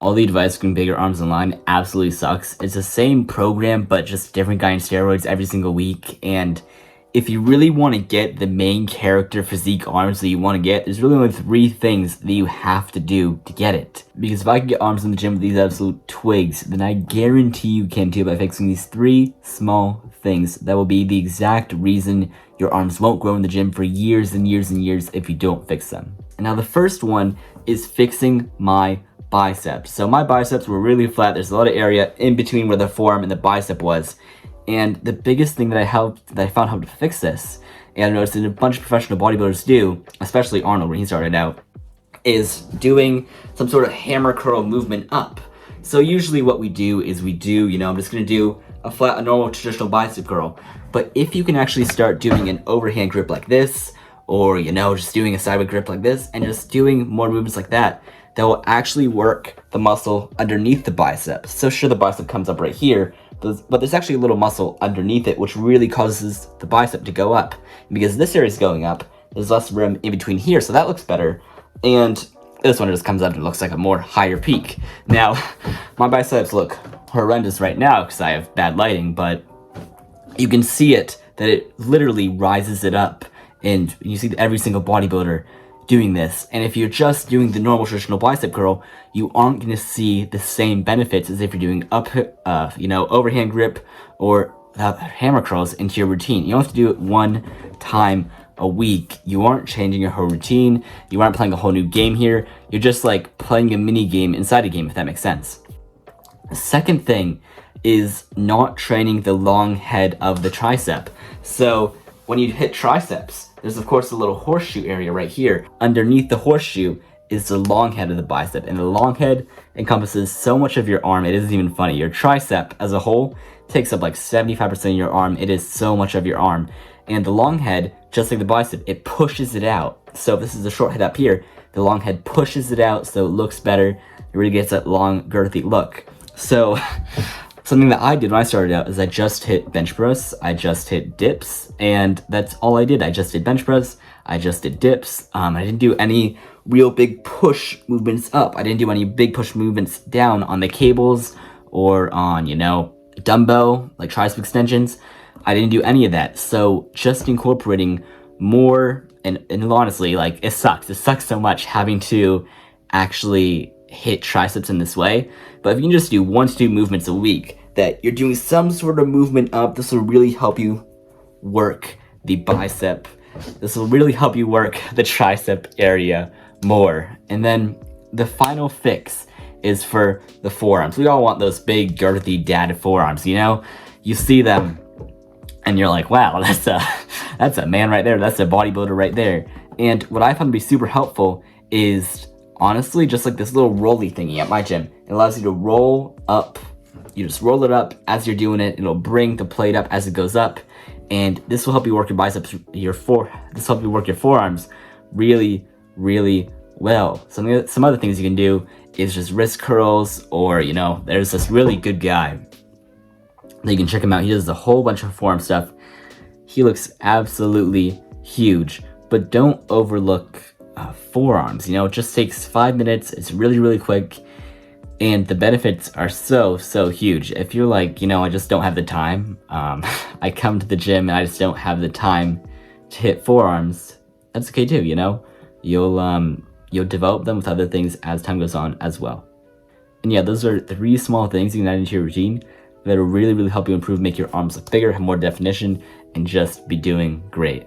all the advice getting bigger arms online absolutely sucks. It's the same program, but just different guy on steroids every single week. And if you really want to get the main character physique arms that you want to get, there's really only 3 things that you have to do to get it. Because if I can get arms in the gym with these absolute twigs, then I guarantee you can too by fixing these 3 small things. That will be the exact reason your arms won't grow in the gym for years and years and years if you don't fix them. And now the first one is fixing my biceps. So my biceps were really flat. There's a lot of area in between where the forearm and the bicep was. And the biggest thing that I found helped to fix this, and I noticed that a bunch of professional bodybuilders do, especially Arnold when he started out, is doing some sort of hammer curl movement up. So usually what we do is I'm just gonna do a normal traditional bicep curl. But if you can actually start doing an overhand grip like this, or just doing a sideway grip like this, and just doing more movements like that, that will actually work the muscle underneath the bicep. So sure, the bicep comes up right here, but there's actually a little muscle underneath it, which really causes the bicep to go up. And because this area is going up, there's less room in between here, so that looks better. And this one just comes up and looks like a more higher peak. Now, my biceps look horrendous right now because I have bad lighting, but you can see it, that it literally rises it up. And you see every single bodybuilder doing this. And if you're just doing the normal traditional bicep curl, you aren't going to see the same benefits as if you're doing overhand grip or hammer curls into your routine. You don't have to do it 1 time a week. You aren't changing your whole routine. You aren't playing a whole new game here. You're just like playing a mini game inside a game, if that makes sense. The second thing is not training the long head of the tricep. So when you hit triceps, there's of course a little horseshoe area right here. Underneath the horseshoe is the long head of the bicep, and the long head encompasses so much of your arm, it isn't even funny. Your tricep as a whole takes up like 75% of your arm. It is so much of your arm. And the long head, just like the bicep, it pushes it out. So if this is a short head up here, the long head pushes it out so it looks better. It really gets that long, girthy look. So something that I did when I started out is I just hit bench press, I just hit dips, and that's all I did. I just did bench press, I just did dips. I didn't do any real big push movements up. I didn't do any big push movements down on the cables or on, dumbbell, like tricep extensions. I didn't do any of that. So just incorporating more, and honestly, like it sucks. It sucks so much having to actually hit triceps in this way. But if you can just do 1 to 2 movements a week, that you're doing some sort of movement up, this will really help you work the bicep. This will really help you work the tricep area more. And then the final fix is for the forearms. We all want those big, girthy dad forearms, You see them and you're like, wow, that's a man right there. That's a bodybuilder right there. And what I found to be super helpful is honestly just like this little rolly thingy at my gym. It allows you to roll up. You just roll it up as you're doing it. It'll bring the plate up as it goes up. And this will help you work your biceps, this will help you work your forearms really, really well. Some other things you can do is just wrist curls, or, there's this really good guy that you can check him out. He does a whole bunch of forearm stuff. He looks absolutely huge, but don't overlook forearms. It just takes 5 minutes. It's really, really quick. And the benefits are so, so huge. If you're like, I just don't have the time, I come to the gym and I just don't have the time to hit forearms, that's okay too, You'll develop them with other things as time goes on as well. And yeah, those are 3 small things you can add into your routine that will really, really help you improve, make your arms look bigger, have more definition, and just be doing great.